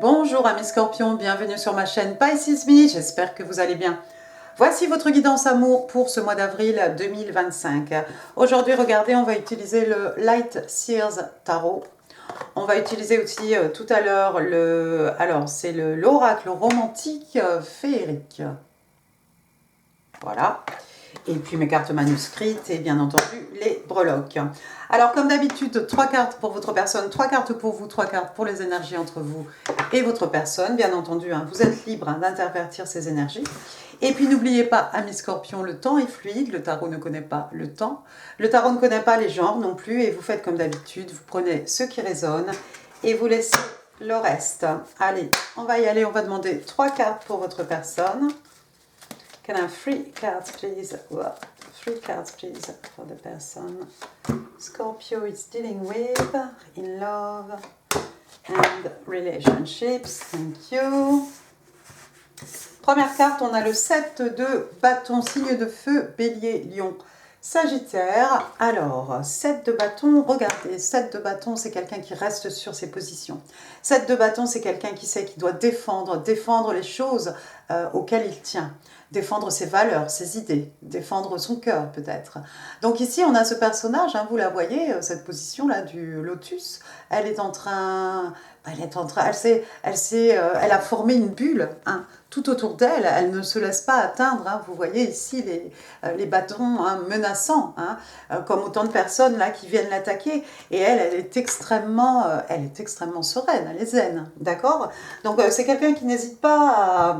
Bonjour amis scorpions, bienvenue sur ma chaîne Pisces Me, j'espère que vous allez bien. Voici votre guidance amour pour ce mois d'avril 2025. Aujourd'hui, regardez, on va utiliser le Light Seers Tarot. On va utiliser aussi tout à l'heure c'est l'oracle romantique féerique. Voilà. Et puis mes cartes manuscrites et bien entendu les breloques. Alors comme d'habitude, 3 cartes pour votre personne, 3 cartes pour vous, 3 cartes pour les énergies entre vous et votre personne. Bien entendu, vous êtes libre d'intervertir ces énergies. Et puis n'oubliez pas, amis scorpions, le temps est fluide, le tarot ne connaît pas le temps. Le tarot ne connaît pas les genres non plus et vous faites comme d'habitude, vous prenez ce qui résonne et vous laissez le reste. Allez, on va y aller, on va demander 3 cartes pour votre personne. Can I have 3 cards, please? Well, 3 cards, please, for the person Scorpio is dealing with in love and relationships. Thank you. Première carte, on a le 7 de bâton, signe de feu, bélier, lion, sagittaire. Alors, 7 de bâton, regardez, 7 de bâton, c'est quelqu'un qui reste sur ses positions. 7 de bâton, c'est quelqu'un qui sait qu'il doit défendre les choses auxquelles il tient. Défendre ses valeurs, ses idées, défendre son cœur peut-être. Donc ici, on a ce personnage, vous la voyez, cette position-là du lotus, elle est en train... Elle a formé une bulle tout autour d'elle, elle ne se laisse pas atteindre. Vous voyez ici les bâtons menaçants, comme autant de personnes là qui viennent l'attaquer. Et elle est extrêmement sereine, elle est zen, d'accord. Donc c'est quelqu'un qui n'hésite pas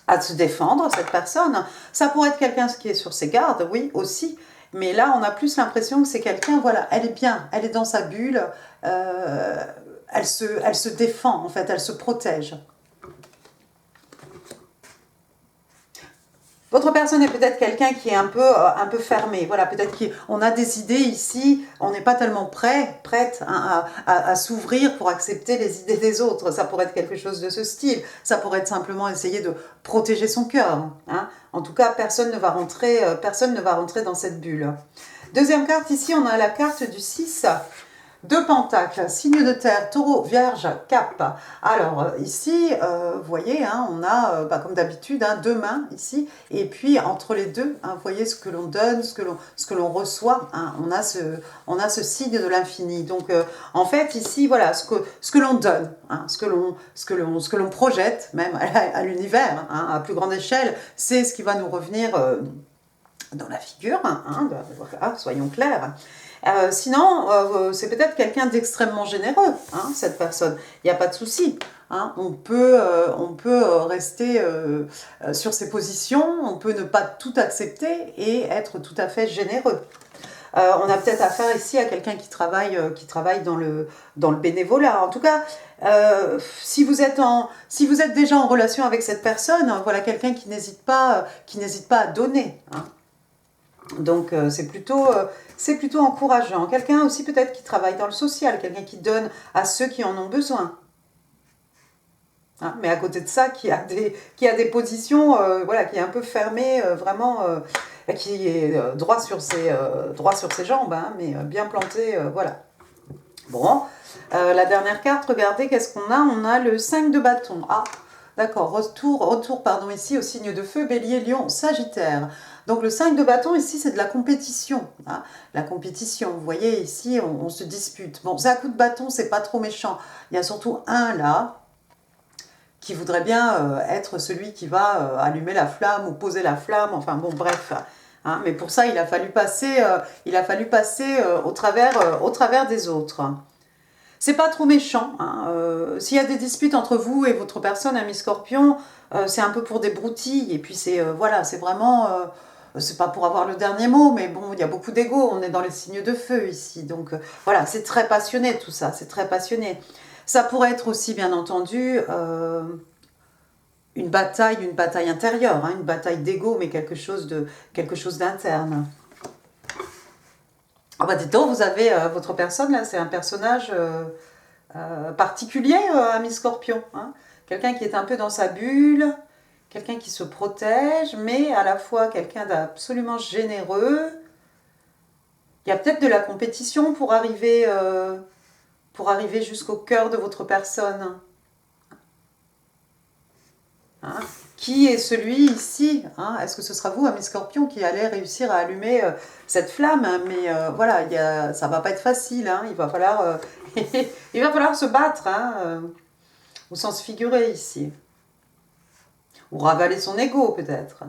à se défendre, cette personne. Ça pourrait être quelqu'un qui est sur ses gardes, oui, aussi. Mais là, on a plus l'impression que c'est quelqu'un, voilà, elle est bien, elle est dans sa bulle, elle se défend, en fait, elle se protège. Votre personne est peut-être quelqu'un qui est un peu fermé. Voilà, peut-être qu'on a des idées ici, on n'est pas tellement prête à s'ouvrir pour accepter les idées des autres. Ça pourrait être quelque chose de ce style. Ça pourrait être simplement essayer de protéger son cœur. En tout cas, personne ne va rentrer dans cette bulle. Deuxième carte, ici, on a la carte du 6. Deux pentacles, signe de terre, taureau, vierge, cap. Alors ici, vous voyez, on a comme d'habitude deux mains ici, et puis entre les deux, vous voyez ce que l'on donne, ce que l'on reçoit, on a ce signe de l'infini. Donc en fait ici, voilà, ce que l'on donne, ce que l'on projette même à l'univers, à plus grande échelle, c'est ce qui va nous revenir dans la figure, voilà, soyons clairs. Sinon, c'est peut-être quelqu'un d'extrêmement généreux, cette personne. Il n'y a pas de souci. On peut rester sur ses positions, on peut ne pas tout accepter et être tout à fait généreux. On a peut-être affaire ici à quelqu'un qui travaille dans le bénévolat. En tout cas, si vous êtes déjà en relation avec cette personne, voilà quelqu'un qui n'hésite pas à donner. Donc c'est plutôt encourageant. Quelqu'un aussi peut-être qui travaille dans le social, quelqu'un qui donne à ceux qui en ont besoin. Mais à côté de ça, qui a des positions, voilà, qui est un peu fermé, vraiment, qui est droit sur ses jambes, mais bien planté, voilà. Bon, la dernière carte, regardez, qu'est-ce qu'on a? On a le 5 de bâton. Ah, d'accord, retour, pardon, ici au signe de feu, bélier, lion, sagittaire. Donc le 5 de bâton, ici, c'est de la compétition. La compétition, vous voyez, ici, on se dispute. Bon, c'est un coup de bâton, c'est pas trop méchant. Il y a surtout un là, qui voudrait bien être celui qui va allumer la flamme ou poser la flamme, enfin bon, bref. Mais pour ça, il a fallu passer, au travers des autres. C'est pas trop méchant. S'il y a des disputes entre vous et votre personne, ami Scorpion, c'est un peu pour des broutilles. Et puis c'est c'est vraiment... c'est pas pour avoir le dernier mot, mais bon, il y a beaucoup d'ego. On est dans les signes de feu ici. Donc voilà, c'est très passionné tout ça. C'est très passionné. Ça pourrait être aussi, bien entendu, une bataille intérieure, une bataille d'ego, mais quelque chose d'interne. Ah bah dis donc, vous avez votre personne là, c'est un personnage particulier, ami Scorpion. Quelqu'un qui est un peu dans sa bulle, quelqu'un qui se protège, mais à la fois quelqu'un d'absolument généreux. Il y a peut-être de la compétition pour arriver jusqu'au cœur de votre personne. Hein. Qui est celui ici, hein? Est-ce que ce sera vous, ami Scorpion, qui allez réussir à allumer cette flamme, hein? Mais voilà, ça va pas être facile, hein? Il va falloir, il va falloir se battre, hein? Au sens figuré ici. Ou ravaler son ego peut-être.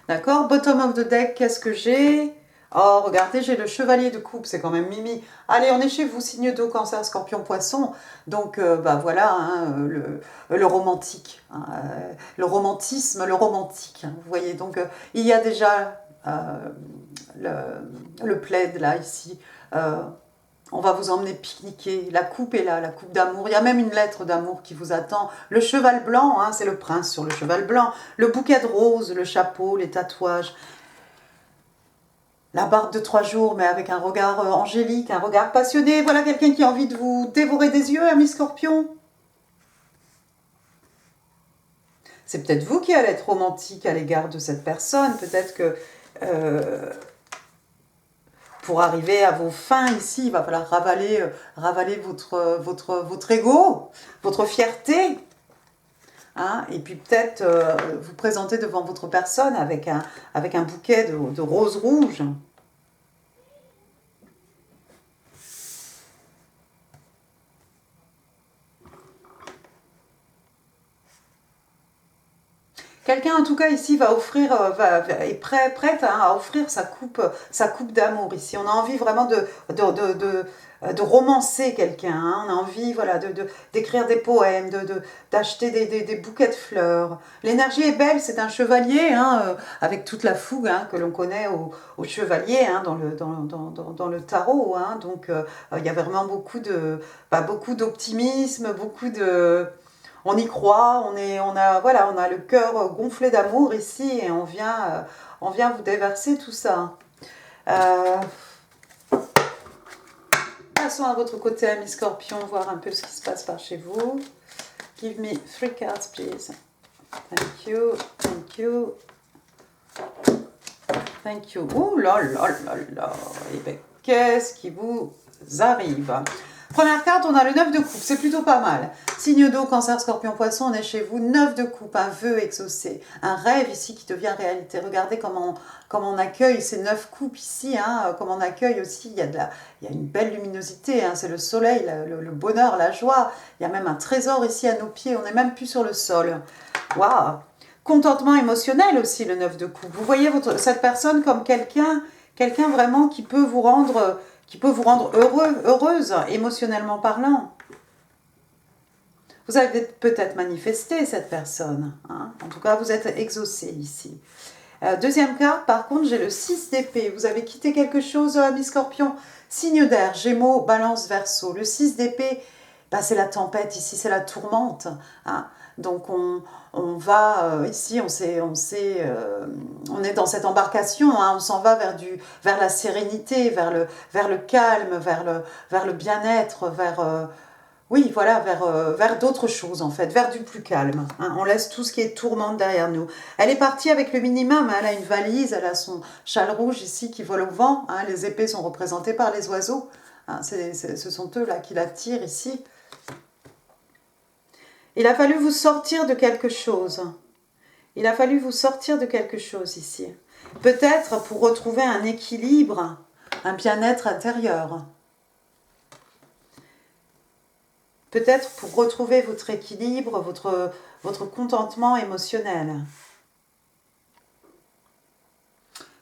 D'accord, bottom of the deck, qu'est-ce que j'ai? Oh, regardez, j'ai le chevalier de coupe, c'est quand même Mimi. Allez, on est chez vous, signe d'eau, cancer, scorpion, poisson. Donc, bah voilà, hein, le romantique, hein, le romantisme, le romantique. Hein, vous voyez, donc il y a déjà le plaid là, ici. On va vous emmener pique-niquer. La coupe est là, la coupe d'amour. Il y a même une lettre d'amour qui vous attend. Le cheval blanc, hein, c'est le prince sur le cheval blanc. Le bouquet de roses, le chapeau, les tatouages. La barbe de 3 jours, mais avec un regard angélique, un regard passionné. Voilà quelqu'un qui a envie de vous dévorer des yeux, ami Scorpion. C'est peut-être vous qui allez être romantique à l'égard de cette personne. Peut-être que pour arriver à vos fins ici, il va falloir ravaler votre ego, votre fierté. Hein, et puis peut-être vous présenter devant votre personne avec un bouquet de roses rouges. Quelqu'un, en tout cas, ici, va offrir, est prête hein, à offrir sa coupe d'amour. Ici, on a envie vraiment de romancer quelqu'un. Hein. On a envie, voilà, d'écrire des poèmes, d'acheter des bouquets de fleurs. L'énergie est belle, c'est un chevalier, hein, avec toute la fougue hein, que l'on connaît au chevalier hein, dans le tarot. Hein. Donc, il y a vraiment beaucoup d'optimisme, beaucoup de... On y croit, on a le cœur gonflé d'amour ici et on vient vous déverser tout ça. Passons à votre côté, ami Scorpion, voir un peu ce qui se passe par chez vous. Give me 3 cards, please. Thank you, thank you. Thank you. Ouh là là là là. Et bien, qu'est-ce qui vous arrive? Première carte, on a le 9 de coupe, c'est plutôt pas mal. Signe d'eau, cancer, scorpion, poisson, on est chez vous. 9 de coupe, un vœu exaucé, un rêve ici qui devient réalité. Regardez comment on accueille ces 9 coupes ici, hein, comme on accueille aussi, il y a une belle luminosité, hein, c'est le soleil, le bonheur, la joie. Il y a même un trésor ici à nos pieds, on n'est même plus sur le sol. Waouh! Contentement émotionnel aussi, le 9 de coupe. Vous voyez cette personne comme quelqu'un vraiment qui peut vous rendre heureuse, émotionnellement parlant. Vous avez peut-être manifesté cette personne. Hein. En tout cas, vous êtes exaucé ici. Deuxième carte, par contre, j'ai le 6 d'épée. Vous avez quitté quelque chose, ami Scorpion. Signe d'air, Gémeaux, Balance, Verseau. Le 6 d'épée, bah, c'est la tempête ici, c'est la tourmente. Hein. Donc on va ici, on est dans cette embarcation, hein, on s'en va vers la sérénité, vers le calme, vers le bien-être, oui, voilà, vers d'autres choses en fait, vers du plus calme. Hein. On laisse tout ce qui est tourmente derrière nous. Elle est partie avec le minimum, hein, elle a une valise, elle a son châle rouge ici qui vole au vent. Hein, les épées sont représentées par les oiseaux. Hein, ce sont eux là qui la tirent ici. Il a fallu vous sortir de quelque chose. Il a fallu vous sortir de quelque chose ici. Peut-être pour retrouver un équilibre, un bien-être intérieur. Peut-être pour retrouver votre équilibre, votre contentement émotionnel.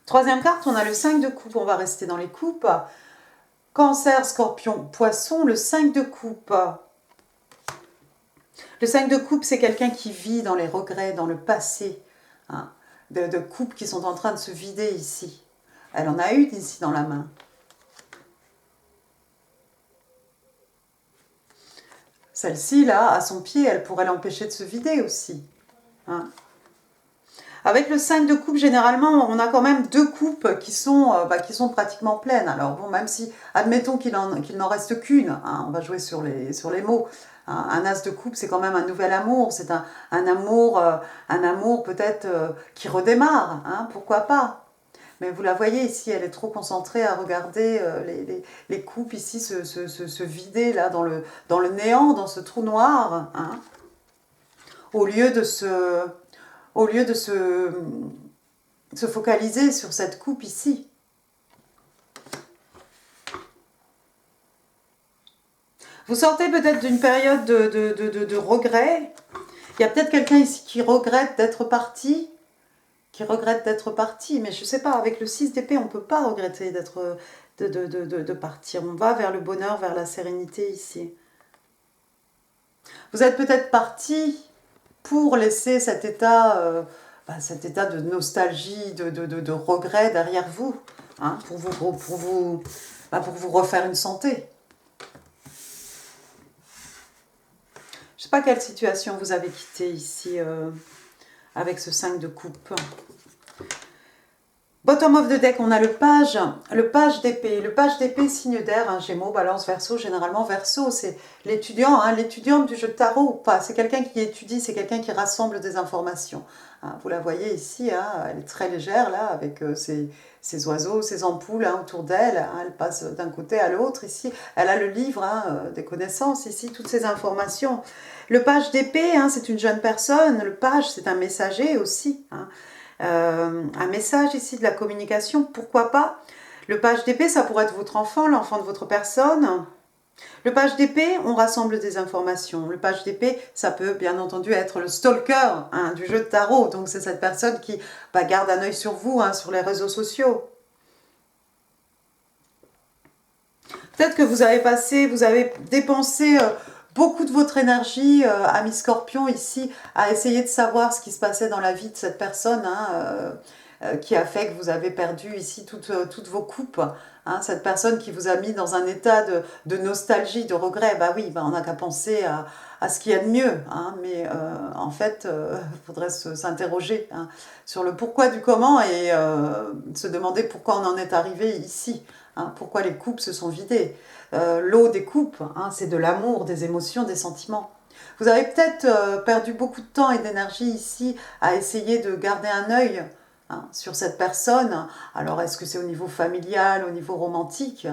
Troisième carte, on a le 5 de coupe. On va rester dans les coupes. Cancer, scorpion, poisson, le 5 de coupe. Le 5 de coupe, c'est quelqu'un qui vit dans les regrets, dans le passé, hein, de coupes qui sont en train de se vider ici. Elle en a une ici dans la main. Celle-ci, là, à son pied, elle pourrait l'empêcher de se vider aussi. Hein. Avec le 5 de coupe, généralement, on a quand même 2 coupes qui sont pratiquement pleines. Alors bon, même si, admettons qu'il n'en reste qu'une, hein, on va jouer sur les mots. Un as de coupe, c'est quand même un nouvel amour. C'est un amour peut-être qui redémarre. Hein, pourquoi pas? Mais vous la voyez ici, elle est trop concentrée à regarder les coupes ici se vider là dans le néant, dans ce trou noir. Hein. au lieu de se focaliser sur cette coupe ici. Vous sortez peut-être d'une période de regret. Il y a peut-être quelqu'un ici qui regrette d'être parti. Mais je ne sais pas, avec le 6 d'épée, on ne peut pas regretter de partir. On va vers le bonheur, vers la sérénité ici. Vous êtes peut-être parti pour laisser cet état de nostalgie, de regret derrière vous, hein, pour vous refaire une santé. Je ne sais pas quelle situation vous avez quitté ici avec ce 5 de coupe. Bottom of the deck, on a le page d'épée. Le page d'épée, signe d'air, hein, Gémeaux, Balance, Verseau. Généralement, Verseau, c'est l'étudiant, hein, l'étudiante du jeu de tarot ou pas. C'est quelqu'un qui étudie, c'est quelqu'un qui rassemble des informations. Hein, vous la voyez ici, hein, elle est très légère là, avec ses oiseaux, ses ampoules hein, autour d'elle. Hein, elle passe d'un côté à l'autre ici. Elle a le livre des connaissances ici, toutes ces informations. Le page d'épée, hein, c'est une jeune personne. Le page, c'est un messager aussi. Hein. Un message ici de la communication, pourquoi pas. Le page d'épée, ça pourrait être votre enfant, l'enfant de votre personne. Le page d'épée, on rassemble des informations. Le page d'épée, ça peut bien entendu être le stalker hein, du jeu de tarot. Donc c'est cette personne qui garde un œil sur vous, hein, sur les réseaux sociaux. Peut-être que vous avez dépensé beaucoup de votre énergie, ami Scorpion, ici, à essayer de savoir ce qui se passait dans la vie de cette personne, hein, qui a fait que vous avez perdu ici toutes vos coupes. Hein, cette personne qui vous a mis dans un état de nostalgie, de regret. Bah oui, on n'a qu'à penser à ce qu'il y a de mieux. Hein, mais en fait, il faudrait s'interroger hein, sur le pourquoi du comment et se demander pourquoi on en est arrivé ici. Hein, pourquoi les coupes se sont vidées. L'eau des coupes, hein, c'est de l'amour, des émotions, des sentiments. Vous avez peut-être perdu beaucoup de temps et d'énergie ici à essayer de garder un œil hein, sur cette personne. Alors, est-ce que c'est au niveau familial, au niveau romantique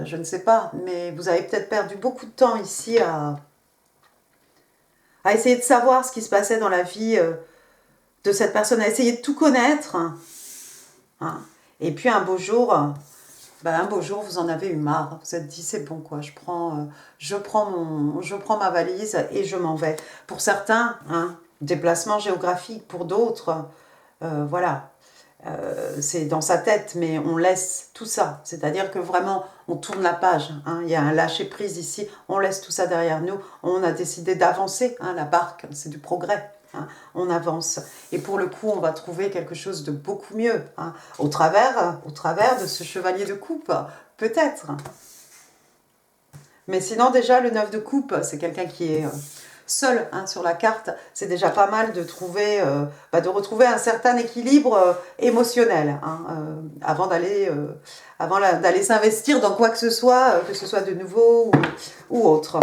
je ne sais pas. Mais vous avez peut-être perdu beaucoup de temps ici à essayer de savoir ce qui se passait dans la vie de cette personne, à essayer de tout connaître. Hein. Et puis, un beau jour... vous en avez eu marre. Vous vous êtes dit, c'est bon, quoi. Je prends ma valise et je m'en vais. Pour certains, hein, déplacement géographique. Pour d'autres, voilà. C'est dans sa tête, mais on laisse tout ça. C'est-à-dire que vraiment, on tourne la page. Hein. Il y a un lâcher-prise ici. On laisse tout ça derrière nous. On a décidé d'avancer. Hein. La barque, c'est du progrès. Hein, on avance. Et pour le coup, on va trouver quelque chose de beaucoup mieux. Hein, au travers de ce chevalier de coupe, peut-être. Mais sinon, déjà, le 9 de coupe, c'est quelqu'un qui est seul hein, sur la carte. C'est déjà pas mal de retrouver un certain équilibre émotionnel hein, avant d'aller s'investir dans quoi que ce soit de nouveau ou autre.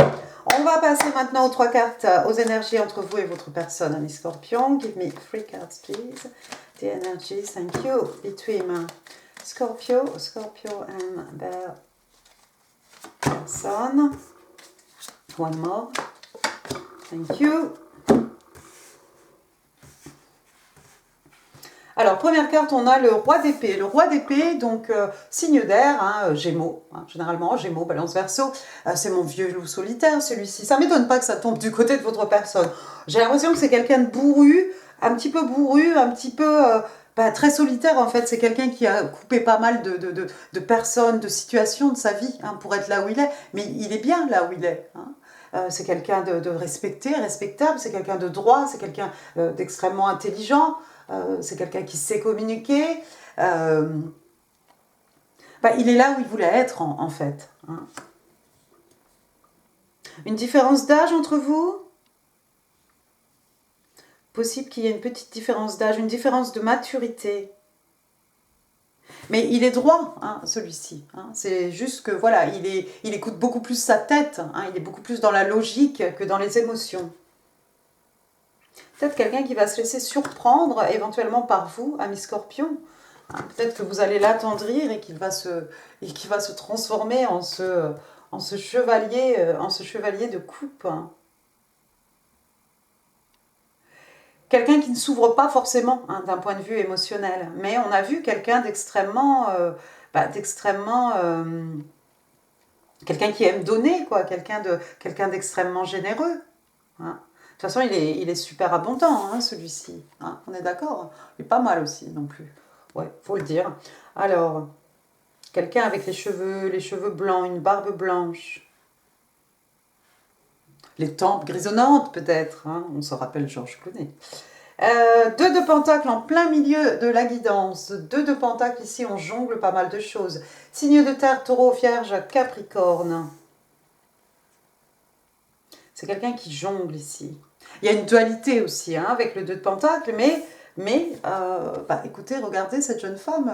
On va passer maintenant aux 3 cartes, aux énergies entre vous et votre personne, ami Scorpion. Give me 3 cards, please. The energies, thank you, between Scorpio and their person. One more. Thank you. Alors, première carte, on a le roi d'épée. Le roi d'épée, donc signe d'air, hein, Gémeaux. Hein, généralement, Gémeaux, Balance, Verseau. C'est mon vieux loup solitaire, celui-ci. Ça ne m'étonne pas que ça tombe du côté de votre personne. J'ai l'impression que c'est quelqu'un de bourru, un petit peu très solitaire en fait. C'est quelqu'un qui a coupé pas mal de personnes, de situations de sa vie hein, pour être là où il est. Mais il est bien là où il est. Hein. C'est quelqu'un de respecté, respectable. C'est quelqu'un de droit. C'est quelqu'un d'extrêmement intelligent. C'est quelqu'un qui sait communiquer. Il est là où il voulait être, en fait. Hein. Une différence d'âge entre vous ? Possible qu'il y ait une petite différence d'âge, une différence de maturité. Mais il est droit, hein, celui-ci. Hein. C'est juste que, voilà, il écoute beaucoup plus sa tête. Hein. Il est beaucoup plus dans la logique que dans les émotions. Peut-être quelqu'un qui va se laisser surprendre éventuellement par vous, ami Scorpion. Hein, peut-être que vous allez l'attendrir et qu'il va se transformer en ce chevalier de coupe. quelqu'un qui ne s'ouvre pas forcément hein, d'un point de vue émotionnel, mais on a vu quelqu'un d'extrêmement, quelqu'un qui aime donner, quoi, quelqu'un d'extrêmement généreux. Hein. De toute façon, il est super abondant, hein, celui-ci. Hein, on est d'accord. Il est pas mal aussi, non plus. Ouais, faut le dire. Alors, quelqu'un avec les cheveux blancs, une barbe blanche. Les tempes grisonnantes, peut-être. Hein, on se rappelle Georges Clooney. 2 de pentacle en plein milieu de la guidance. 2 de pentacle, ici, on jongle pas mal de choses. Signe de terre, taureau, vierge, capricorne. C'est quelqu'un qui jongle ici. Il y a une dualité aussi hein, avec le 2 de pentacle, mais écoutez, regardez cette jeune femme,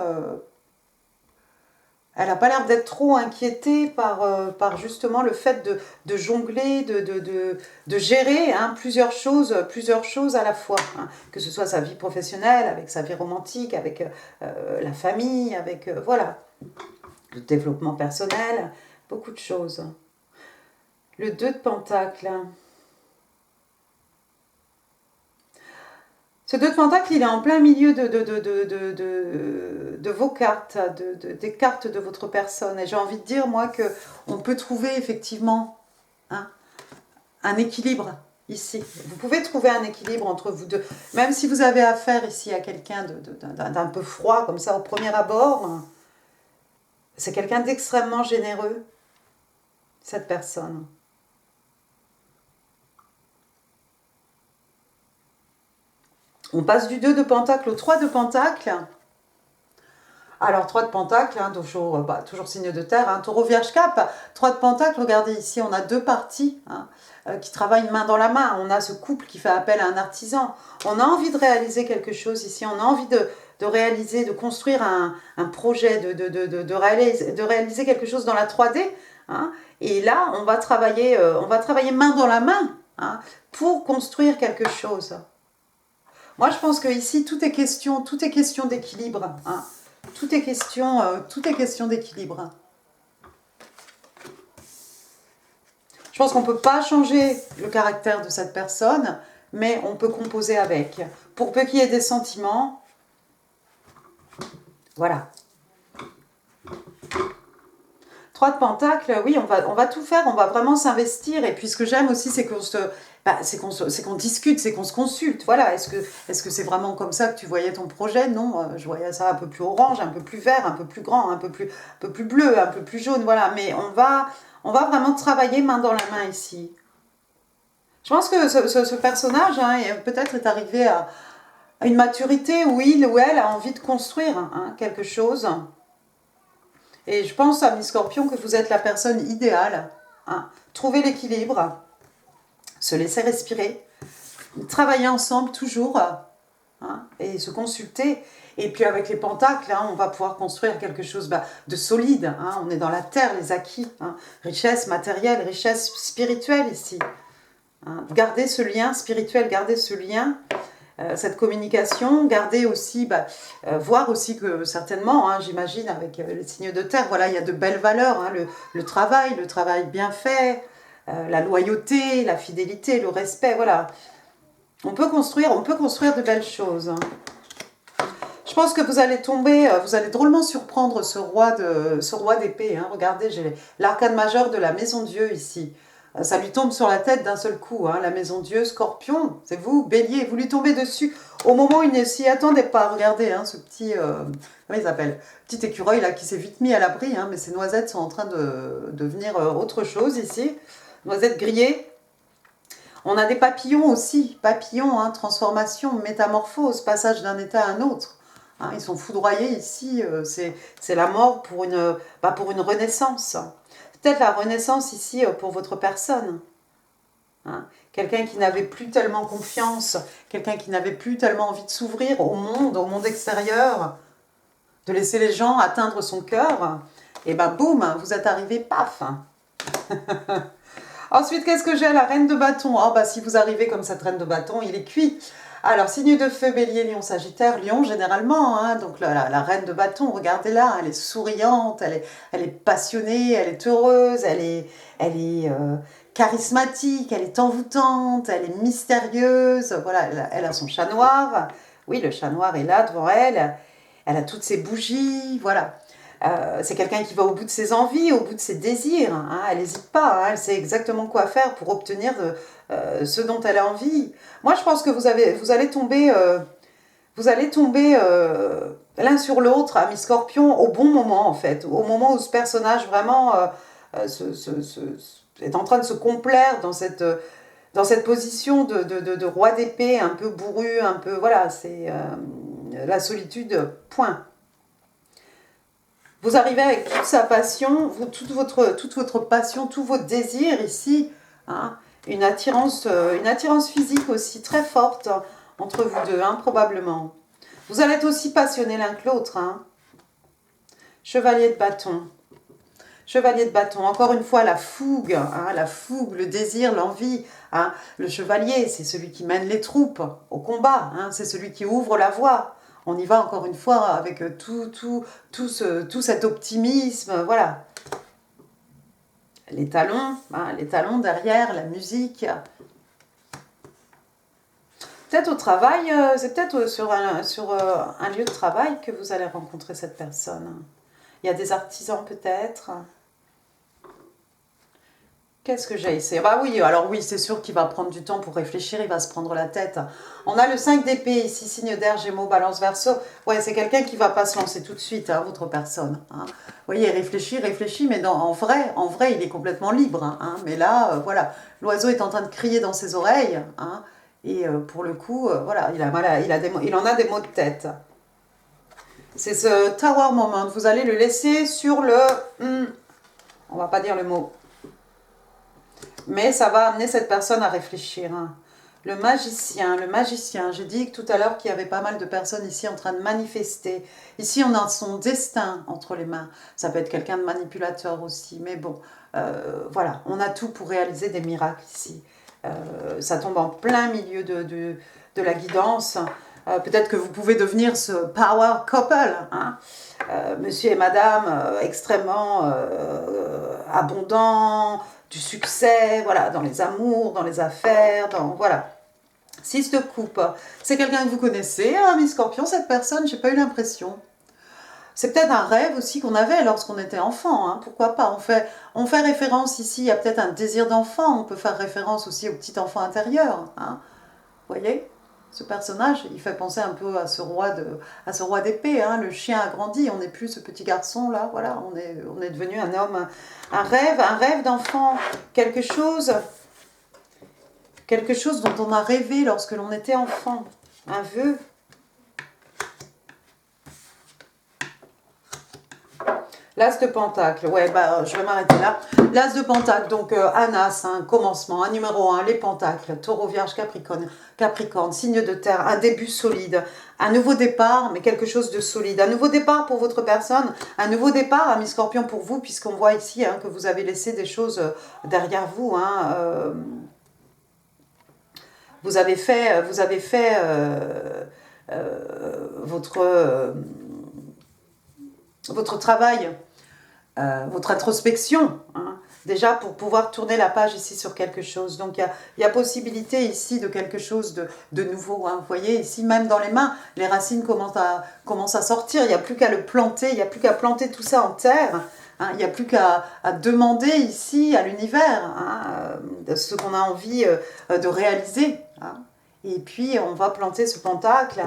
elle n'a pas l'air d'être trop inquiétée par justement le fait de jongler, de gérer hein, plusieurs choses à la fois. Hein, que ce soit sa vie professionnelle, avec sa vie romantique, avec la famille, avec voilà, le développement personnel, beaucoup de choses. Le 2 de pentacle. Ce 2 de pentacle, il est en plein milieu de vos cartes, des cartes de votre personne. Et j'ai envie de dire, moi, qu'on peut trouver effectivement hein, un équilibre ici. Vous pouvez trouver un équilibre entre vous deux. Même si vous avez affaire ici à quelqu'un d'un peu froid, comme ça, au premier abord, c'est quelqu'un d'extrêmement généreux, cette personne. On passe du 2 de pentacle au 3 de pentacle. Alors, 3 de pentacle, hein, toujours signe de terre, hein, taureau, vierge, cap. 3 de pentacle, regardez ici, on a 2 parties hein, qui travaillent main dans la main. On a ce couple qui fait appel à un artisan. On a envie de réaliser quelque chose ici. On a envie de réaliser, de construire un projet, de réaliser quelque chose dans la 3D. Hein. Et là, on va travailler main dans la main hein, pour construire quelque chose. Moi, je pense que ici tout est question d'équilibre. Hein. Tout est question d'équilibre. Je pense qu'on ne peut pas changer le caractère de cette personne, mais on peut composer avec. Pour peu qu'il y ait des sentiments, voilà. 3 de pentacle, oui, on va tout faire, on va vraiment s'investir. Et puis ce que j'aime aussi, c'est qu'on discute, c'est qu'on se consulte. Voilà, est-ce que c'est vraiment comme ça que tu voyais ton projet? Non, je voyais ça un peu plus orange, un peu plus vert, un peu plus grand, un peu plus bleu, un peu plus jaune. Voilà, mais on va vraiment travailler main dans la main ici. Je pense que ce personnage, hein, peut-être est arrivé à une maturité où il ou elle a envie de construire hein, quelque chose. Et je pense, amis Scorpion, que vous êtes la personne idéale. Hein. Trouver l'équilibre, se laisser respirer, travailler ensemble toujours, hein, et se consulter. Et puis avec les pentacles, hein, on va pouvoir construire quelque chose de solide. Hein. On est dans la terre, les acquis. Hein. Richesse matérielle, richesse spirituelle ici. Hein. Gardez ce lien spirituel, gardez ce lien. Cette communication, garder aussi, voir aussi que certainement, hein, j'imagine, avec les signes de terre, voilà, il y a de belles valeurs, hein, le travail bien fait, la loyauté, la fidélité, le respect, voilà. On peut construire de belles choses. Hein. Je pense que vous allez drôlement surprendre ce roi d'épée. Hein. Regardez, j'ai l'arcane majeur de la maison Dieu ici. Ça lui tombe sur la tête d'un seul coup, hein, la maison Dieu, Scorpion, c'est vous, Bélier, vous lui tombez dessus au moment où il ne s'y attendait pas. Regardez, hein, ce petit, comment il s'appelle, petit écureuil là qui s'est vite mis à l'abri, hein, mais ces noisettes sont en train de devenir autre chose ici. Noisettes grillées. On a des papillons aussi, papillons, hein, transformation, métamorphose, passage d'un état à un autre. Hein, ils sont foudroyés ici, c'est la mort pour une renaissance. Peut-être la renaissance ici pour votre personne. Hein? Quelqu'un qui n'avait plus tellement confiance, quelqu'un qui n'avait plus tellement envie de s'ouvrir au monde extérieur, de laisser les gens atteindre son cœur, et boum, vous êtes arrivé, paf. Ensuite, qu'est-ce que j'ai? La reine de bâton. Oh, si vous arrivez comme cette reine de bâton, il est cuit. Alors, signe de feu, bélier, lion, sagittaire, lion généralement, hein, donc la reine de bâton, regardez-la, elle est souriante, elle est passionnée, elle est heureuse, elle est charismatique, elle est envoûtante, elle est mystérieuse, voilà, elle a son chat noir, oui, le chat noir est là devant elle, elle a toutes ses bougies, voilà. C'est quelqu'un qui va au bout de ses envies, au bout de ses désirs, hein, elle n'hésite pas, hein, elle sait exactement quoi faire pour obtenir ce dont elle a envie. Moi, je pense que vous allez tomber... l'un sur l'autre, ami Scorpion, au bon moment en fait, au moment où ce personnage vraiment est en train de se complaire dans cette position de roi d'épée, un peu bourru, un peu... Voilà, c'est la solitude, point. Vous arrivez avec toute sa passion, toute votre passion, tous vos désirs ici, hein, une attirance physique aussi très forte entre vous deux, hein, probablement. Vous allez être aussi passionnés l'un que l'autre. Hein. Chevalier de bâton. Chevalier de bâton, encore une fois, la fougue, le désir, l'envie. Hein. Le chevalier, c'est celui qui mène les troupes au combat, hein, c'est celui qui ouvre la voie. On y va encore une fois avec tout cet optimisme, voilà. Les talons derrière, la musique. Peut-être au travail, c'est peut-être sur un lieu de travail que vous allez rencontrer cette personne. Il y a des artisans peut-être. Qu'est-ce que j'ai essayé? Bah oui, alors oui, c'est sûr qu'il va prendre du temps pour réfléchir, il va se prendre la tête. On a le 5 d'épée ici, signe d'air, Gémeaux, Balance, Verseau. Ouais, c'est quelqu'un qui va pas se lancer tout de suite, hein, votre personne. Hein. Vous voyez, réfléchit, mais en vrai, il est complètement libre. Hein, mais là, voilà, l'oiseau est en train de crier dans ses oreilles. Hein, et pour le coup, voilà, il en a des maux de tête. C'est ce Tower Moment. Vous allez le laisser sur le... on va pas dire le mot. Mais ça va amener cette personne à réfléchir. Hein. Le magicien. J'ai dit tout à l'heure qu'il y avait pas mal de personnes ici en train de manifester. Ici, on a son destin entre les mains. Ça peut être quelqu'un de manipulateur aussi. Mais bon, voilà, on a tout pour réaliser des miracles ici. Ça tombe en plein milieu de la guidance. Peut-être que vous pouvez devenir ce power couple. Hein. Monsieur et madame extrêmement abondants, du succès, voilà, dans les amours, dans les affaires, voilà. 6 de coupe. C'est quelqu'un que vous connaissez, hein, Miss Scorpion, cette personne, j'ai pas eu l'impression. C'est peut-être un rêve aussi qu'on avait lorsqu'on était enfant, hein, pourquoi pas. On fait référence ici, il y a peut-être un désir d'enfant, on peut faire référence aussi au petit enfant intérieur. Hein, vous voyez ? Ce personnage, il fait penser un peu à ce roi d'épée. Hein. Le chien a grandi, on n'est plus ce petit garçon là. Voilà, on est devenu un homme, un rêve d'enfant, quelque chose dont on a rêvé lorsque l'on était enfant, un vœu. L'As de Pentacle, ouais, bah, je vais m'arrêter là. L'As de Pentacle, donc un As, un commencement, un numéro 1, les Pentacles, Taureau, Vierge, Capricorne, signe de terre, un début solide, un nouveau départ, mais quelque chose de solide. Un nouveau départ pour votre personne, un nouveau départ, ami Scorpion, pour vous, puisqu'on voit ici hein, que vous avez laissé des choses derrière vous. Hein, vous avez fait votre travail, votre introspection, hein, déjà pour pouvoir tourner la page ici sur quelque chose. Donc il y a possibilité ici de quelque chose de nouveau. Hein. Vous voyez, ici même dans les mains, les racines commencent à sortir. Il n'y a plus qu'à le planter, il n'y a plus qu'à planter tout ça en terre. Hein. Il n'y a plus qu'à demander ici à l'univers hein, ce qu'on a envie de réaliser. Hein. Et puis on va planter ce pentacle.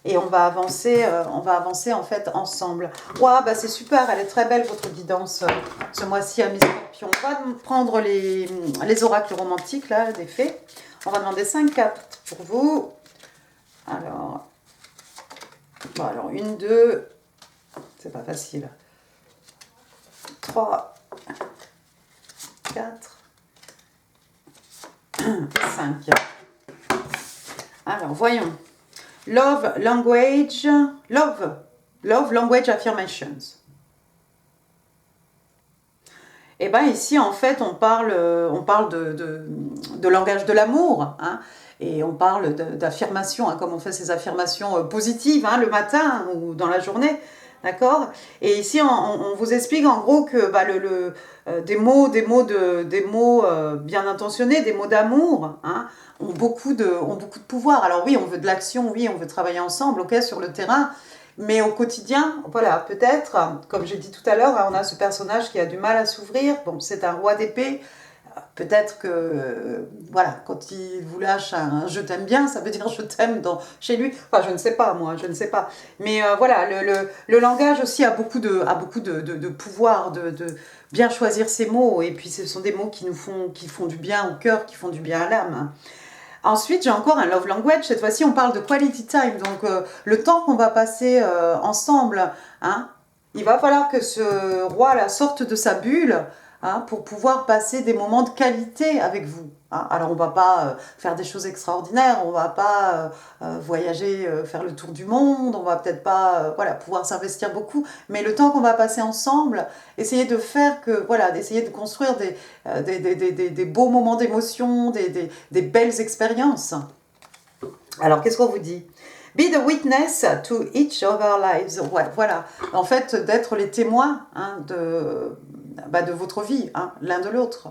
Et on va avancer en fait ensemble. Waouh, bah c'est super, elle est très belle votre guidance ce mois-ci à Miss Scorpion. On va prendre les oracles romantiques là, des fées. On va demander 5 cartes pour vous. Alors, bon, alors 1, 2, c'est pas facile. 3, 4, 5. Alors, voyons. Love Language Affirmations. Et bien ici, en fait, on parle de langage de l'amour, hein, et on parle d'affirmations, hein, comme on fait ces affirmations positives hein, le matin ou dans la journée. D'accord? Et ici, on vous explique en gros que bah, des mots bien intentionnés, des mots d'amour, hein, ont beaucoup de pouvoir. Alors oui, on veut de l'action, oui, on veut travailler ensemble, ok, sur le terrain, mais au quotidien, voilà, peut-être, comme j'ai dit tout à l'heure, hein, on a ce personnage qui a du mal à s'ouvrir. Bon, c'est un roi d'épée. Peut-être que, voilà, quand il vous lâche un je t'aime bien, ça veut dire je t'aime chez lui. Enfin, je ne sais pas, moi, je ne sais pas. Mais voilà, le langage aussi a beaucoup de pouvoir, de bien choisir ses mots. Et puis, ce sont des mots qui font du bien au cœur, qui font du bien à l'âme. Ensuite, j'ai encore un love language. Cette fois-ci, on parle de quality time. Donc, le temps qu'on va passer ensemble, hein, il va falloir que ce roi-là sorte de sa bulle, hein, pour pouvoir passer des moments de qualité avec vous. Hein. Alors, on ne va pas faire des choses extraordinaires, on ne va pas voyager, faire le tour du monde, on va peut-être pas voilà, pouvoir s'investir beaucoup, mais le temps qu'on va passer ensemble, essayer de faire que, voilà, d'essayer de construire des beaux moments d'émotion, des belles expériences. Alors, qu'est-ce qu'on vous dit? Be the witness to each of our lives. Ouais, voilà. En fait, d'être les témoins, hein, de votre vie, hein, l'un de l'autre.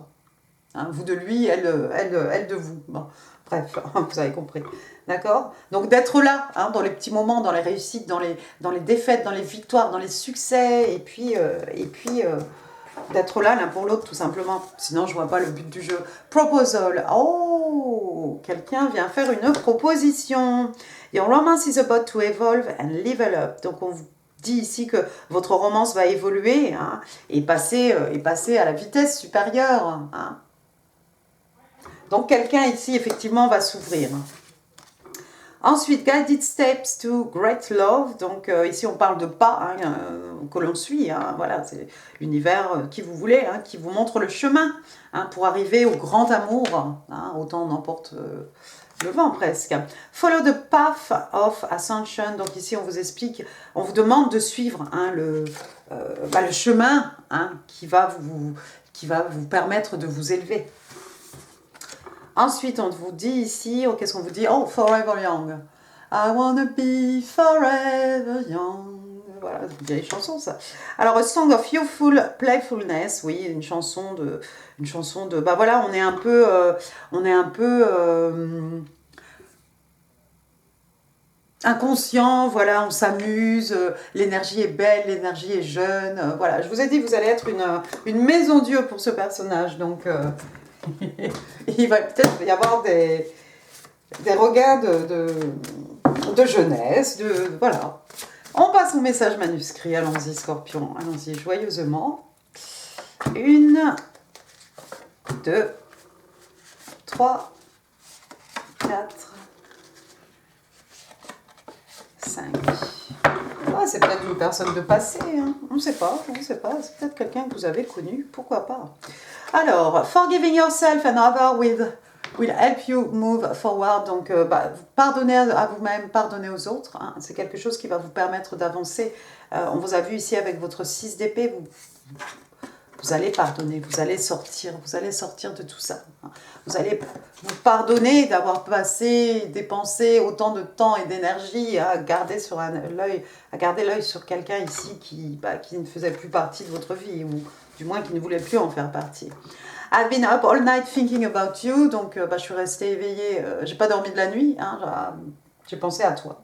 Hein, vous de lui, elle de vous. Bon, bref, vous avez compris. D'accord? Donc d'être là, hein, dans les petits moments, dans les réussites, dans les défaites, dans les victoires, dans les succès, et puis d'être là l'un pour l'autre, tout simplement. Sinon, je vois pas le but du jeu. Proposal. Oh, quelqu'un vient faire une proposition. Your romance is about to evolve and level up. Donc, on vous dit ici que votre romance va évoluer, hein, et passer à la vitesse supérieure. Hein. Donc, quelqu'un ici, effectivement, va s'ouvrir. Ensuite, Guided Steps to Great Love. Donc ici, on parle de pas, hein, que l'on suit. Hein, voilà, c'est l'univers qui vous voulez, hein, qui vous montre le chemin, hein, pour arriver au grand amour. Hein, autant on emporte le vent presque. Follow the path of ascension. Donc ici, on vous explique, on vous demande de suivre, hein, le chemin, hein, qui va vous permettre de vous élever. Ensuite, on vous dit ici, qu'est-ce qu'on vous dit? Oh, forever young. I wanna be forever young. Voilà, c'est une vieille chanson, ça. Alors, A Song of Youthful Playfulness, oui, une chanson de, bah voilà, on est un peu inconscient, voilà, on s'amuse, l'énergie est belle, l'énergie est jeune, voilà. Je vous ai dit, vous allez être une maison Dieu pour ce personnage, donc... il va peut-être y avoir des regains de jeunesse, voilà. On passe au message manuscrit, allons-y Scorpion, allons-y joyeusement. 1, 2, 3, 4, 5. Ah, c'est peut-être une personne de passé, hein. On ne sait pas, c'est peut-être quelqu'un que vous avez connu, pourquoi pas. Alors, forgiving yourself and others will help you move forward. Donc, pardonnez à vous-même, pardonnez aux autres. Hein. C'est quelque chose qui va vous permettre d'avancer. On vous a vu ici avec votre 6 d'épée, vous allez pardonner, vous allez sortir de tout ça. Vous allez vous pardonner d'avoir dépensé autant de temps et d'énergie à garder l'œil sur quelqu'un ici qui ne faisait plus partie de votre vie, ou du moins qui ne voulait plus en faire partie. I've been up all night thinking about you, donc je suis restée éveillée, j'ai pas dormi de la nuit, hein, j'ai pensé à toi.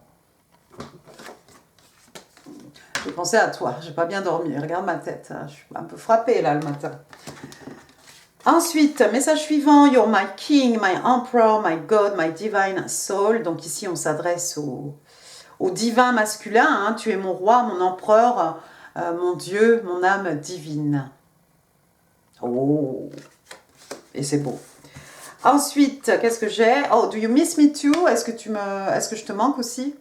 J'ai pensé à toi, j'ai pas bien dormi, regarde ma tête, hein, je suis un peu frappée là le matin. Ensuite, message suivant, You're my king, my emperor, my god, my divine soul. Donc ici, on s'adresse au divin masculin, hein, tu es mon roi, mon empereur, mon dieu, mon âme divine. Oh, et c'est beau. Ensuite, qu'est-ce que j'ai? Oh, do you miss me too? Est-ce que je te manque aussi?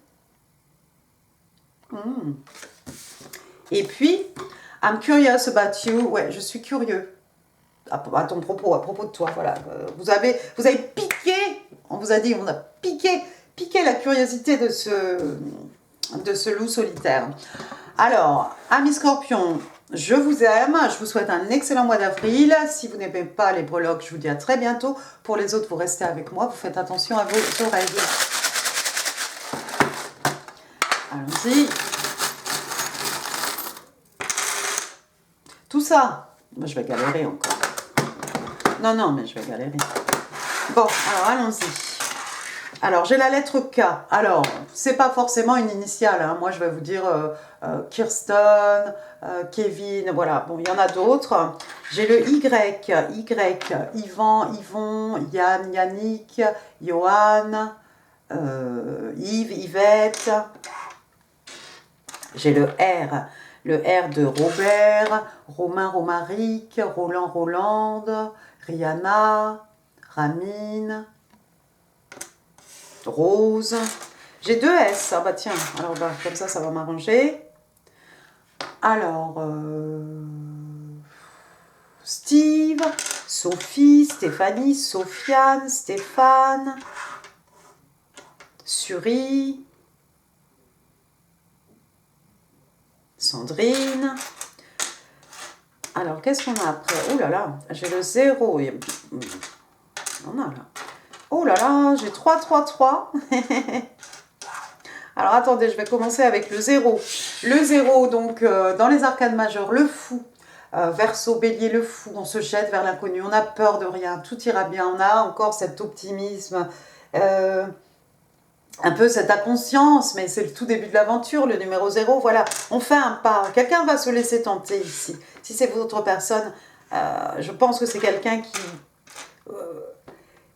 Et puis, I'm curious about you. Ouais, je suis curieux à ton propos, à propos de toi. Voilà, vous avez piqué. On vous a dit, on a piqué la curiosité de ce loup solitaire. Alors, amis Scorpions, je vous aime. Je vous souhaite un excellent mois d'avril. Si vous n'aimez pas les breloques, je vous dis à très bientôt. Pour les autres, vous restez avec moi. Vous faites attention à vos oreilles. Allons-y. Tout ça, moi, je vais galérer encore. Non, non, mais je vais galérer. Bon, alors allons-y. Alors, j'ai la lettre K. Alors, c'est pas forcément une initiale. Hein. Moi, je vais vous dire Kirsten, Kevin, voilà. Bon, il y en a d'autres. J'ai le Y. Y, Yvan, Yvon, Yann, Yannick, Johan, Yves, Yvette. J'ai le R. Le R de Robert, Romain, Romaric, Roland, Rolande, Rihanna, Ramine, Rose. J'ai 2 S. Ah bah tiens, alors bah, comme ça va m'arranger. Alors, Steve, Sophie, Stéphanie, Sofiane, Stéphane, Suri, Sandrine. Alors, qu'est-ce qu'on a après? Oh là là, j'ai le 0. On a là. Oh là là, j'ai 3, 3, 3. Alors, attendez, je vais commencer avec le 0. Le 0, donc, dans les arcanes majeures, le fou. Verseau, bélier, le fou. On se jette vers l'inconnu. On a peur de rien. Tout ira bien. On a encore cet optimisme. Un peu cette inconscience, mais c'est le tout début de l'aventure, le numéro 0, voilà, on fait un pas, quelqu'un va se laisser tenter ici, si c'est votre personne, je pense que c'est quelqu'un qui,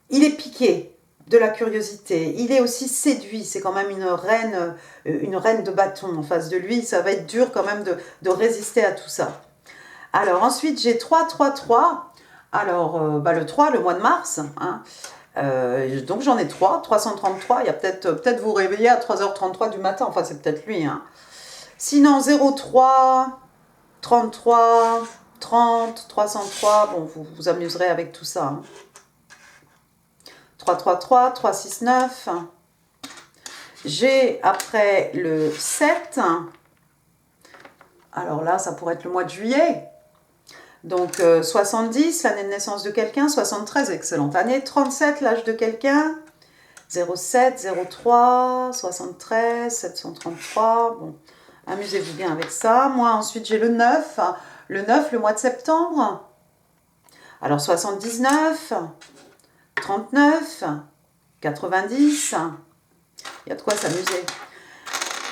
il est piqué de la curiosité, il est aussi séduit, c'est quand même une reine de bâton en face de lui, ça va être dur quand même de résister à tout ça. Alors ensuite j'ai 3, 3, 3, alors le 3, le mois de mars, hein. Donc j'en ai 3, 333, il y a peut-être vous réveiller à 3h33 du matin, enfin c'est peut-être lui. Hein. Sinon 03, 33, 30, 303, bon vous vous amuserez avec tout ça. Hein. 333, 369. J'ai après le 7, alors là ça pourrait être le mois de juillet. Donc 70, l'année de naissance de quelqu'un, 73, excellente année, 37, l'âge de quelqu'un, 07, 03, 73, 733, bon, amusez-vous bien avec ça. Moi ensuite j'ai le 9, le mois de septembre, alors 79, 39, 90, il y a de quoi s'amuser.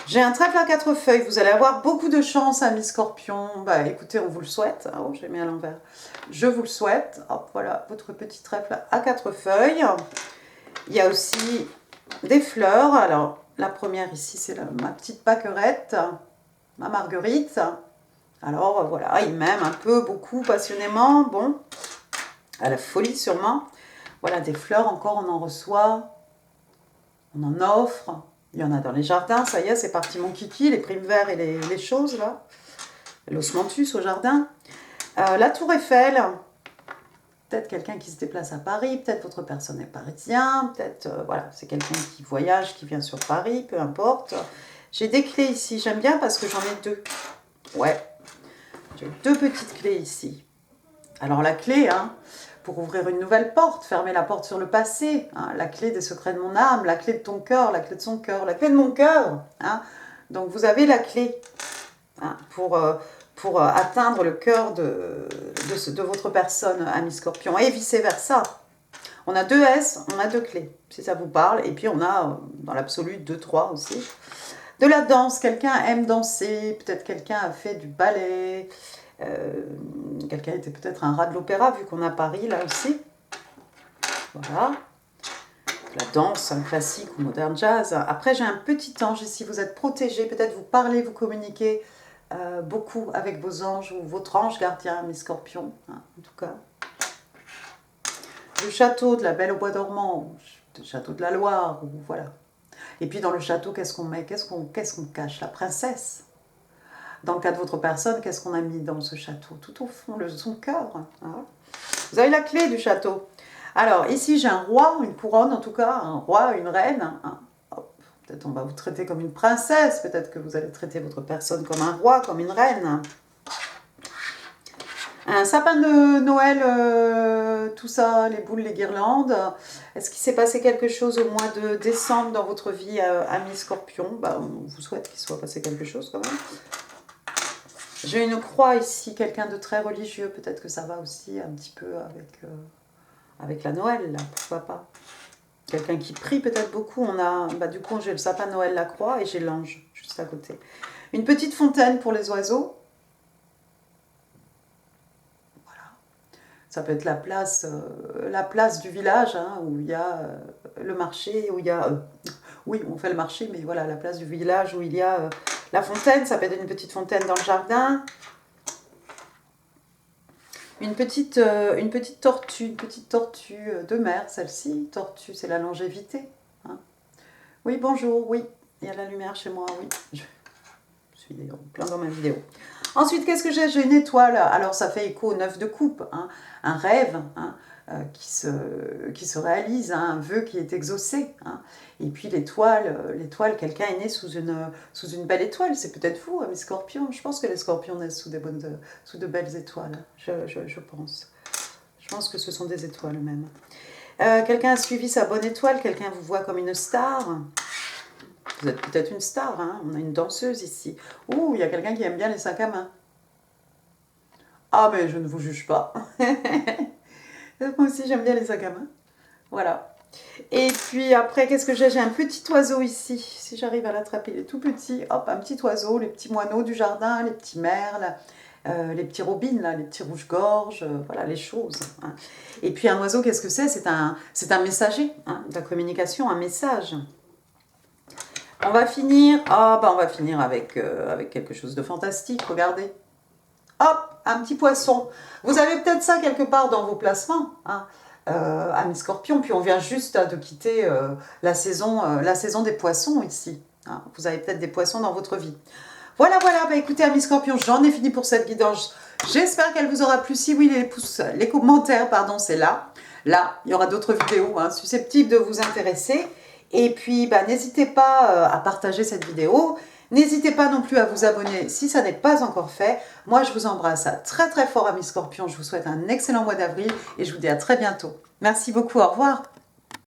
J'ai un trèfle à 4 feuilles, vous allez avoir beaucoup de chance, amis scorpions. Bah écoutez, on vous le souhaite. Oh, j'ai mis à l'envers. Je vous le souhaite. Hop, voilà, votre petit trèfle à 4 feuilles. Il y a aussi des fleurs. Alors, la première ici, c'est ma petite pâquerette, ma marguerite. Alors, voilà, il m'aime un peu, beaucoup, passionnément. Bon, à la folie sûrement. Voilà, des fleurs encore, on en reçoit. On en offre. Il y en a dans les jardins, ça y est, c'est parti mon kiki, les primes verts et les choses, là. L'osmanthus au jardin. La tour Eiffel. Peut-être quelqu'un qui se déplace à Paris, peut-être votre personne est parisien, peut-être, voilà, c'est quelqu'un qui voyage, qui vient sur Paris, peu importe. J'ai des clés ici, j'aime bien parce que j'en ai 2. Ouais, j'ai 2 petites clés ici. Alors la clé, hein, pour ouvrir une nouvelle porte, fermer la porte sur le passé, hein, la clé des secrets de mon âme, la clé de ton cœur, la clé de son cœur, la clé de mon cœur. Hein. Donc vous avez la clé hein, pour atteindre le cœur de votre personne, ami scorpion, et vice-versa. On a 2 S, on a 2 clés, si ça vous parle, et puis on a, dans l'absolu, 2, 3 aussi. De la danse, quelqu'un aime danser, peut-être quelqu'un a fait du ballet, quelqu'un était peut-être un rat de l'opéra, vu qu'on a Paris là aussi. Voilà. La danse, un classique ou moderne jazz. Après, j'ai un petit ange ici, vous êtes protégé, peut-être vous parlez, vous communiquez beaucoup avec vos anges ou votre ange gardien, mes scorpions, hein, en tout cas. Le château de la Belle au Bois dormant, le château de la Loire, ou voilà. Et puis dans le château, qu'est-ce qu'on met, qu'est-ce qu'on cache? La princesse. Dans le cas de votre personne, qu'est-ce qu'on a mis dans ce château? Tout au fond, son cœur. Hein. Vous avez la clé du château. Alors, ici, j'ai un roi, une couronne en tout cas, un roi, une reine. Hein. Peut-être on va vous traiter comme une princesse, peut-être que vous allez traiter votre personne comme un roi, comme une reine. Un sapin de Noël, tout ça, les boules, les guirlandes. Est-ce qu'il s'est passé quelque chose au mois de décembre dans votre vie, ami scorpion? On vous souhaite qu'il soit passé quelque chose quand même. J'ai une croix ici, quelqu'un de très religieux, peut-être que ça va aussi un petit peu avec la Noël, là, pourquoi pas. Quelqu'un qui prie peut-être beaucoup. On a, du coup, j'ai le sapin de Noël, la croix, et j'ai l'ange juste à côté. Une petite fontaine pour les oiseaux. Voilà. Ça peut être la place du village, hein, où il y a le marché, où il y a... oui, on fait le marché, mais voilà, la place du village où il y a la fontaine. Ça peut être une petite fontaine dans le jardin. Une petite tortue de mer, celle-ci. Tortue, c'est la longévité. Hein. Oui, bonjour, oui, il y a la lumière chez moi, oui. Je suis en plein dans ma vidéo. Ensuite, qu'est-ce que j'ai? J'ai une étoile. Alors, ça fait écho au 9 de coupe, hein. Un rêve, hein, qui se réalise, hein, un vœu qui est exaucé. Hein. Et puis l'étoile, quelqu'un est né sous une belle étoile. C'est peut-être vous, mes scorpions. Je pense que les scorpions naissent sous de belles étoiles. Je pense. Je pense que ce sont des étoiles même. Quelqu'un a suivi sa bonne étoile. Quelqu'un vous voit comme une star. Vous êtes peut-être une star, hein. On a une danseuse ici. Ouh, il y a quelqu'un qui aime bien les sacs à main. Ah, mais je ne vous juge pas. Moi aussi, j'aime bien les sacs à main. Voilà. Et puis après, qu'est-ce que j'ai? J'ai un petit oiseau ici. Si j'arrive à l'attraper, il est tout petit. Hop, un petit oiseau, les petits moineaux du jardin, les petits merles, les petits robins, là, les petits rouges-gorges, voilà, les choses. Hein. Et puis un oiseau, qu'est-ce que c'est? C'est un messager, hein, de la communication, un message. On va finir, on va finir avec quelque chose de fantastique, regardez. Hop, un petit poisson. Vous avez peut-être ça quelque part dans vos placements, hein, amis scorpions, puis on vient juste de quitter la saison des poissons ici. Hein. Vous avez peut-être des poissons dans votre vie. Voilà, écoutez, amis scorpions, j'en ai fini pour cette guidance. J'espère qu'elle vous aura plu. Si oui, les commentaires, pardon, c'est là. Là, il y aura d'autres vidéos, hein, susceptibles de vous intéresser. Et puis, n'hésitez pas à partager cette vidéo. N'hésitez pas non plus à vous abonner si ça n'est pas encore fait. Moi, je vous embrasse très très fort, amis scorpions. Je vous souhaite un excellent mois d'avril et je vous dis à très bientôt. Merci beaucoup, au revoir.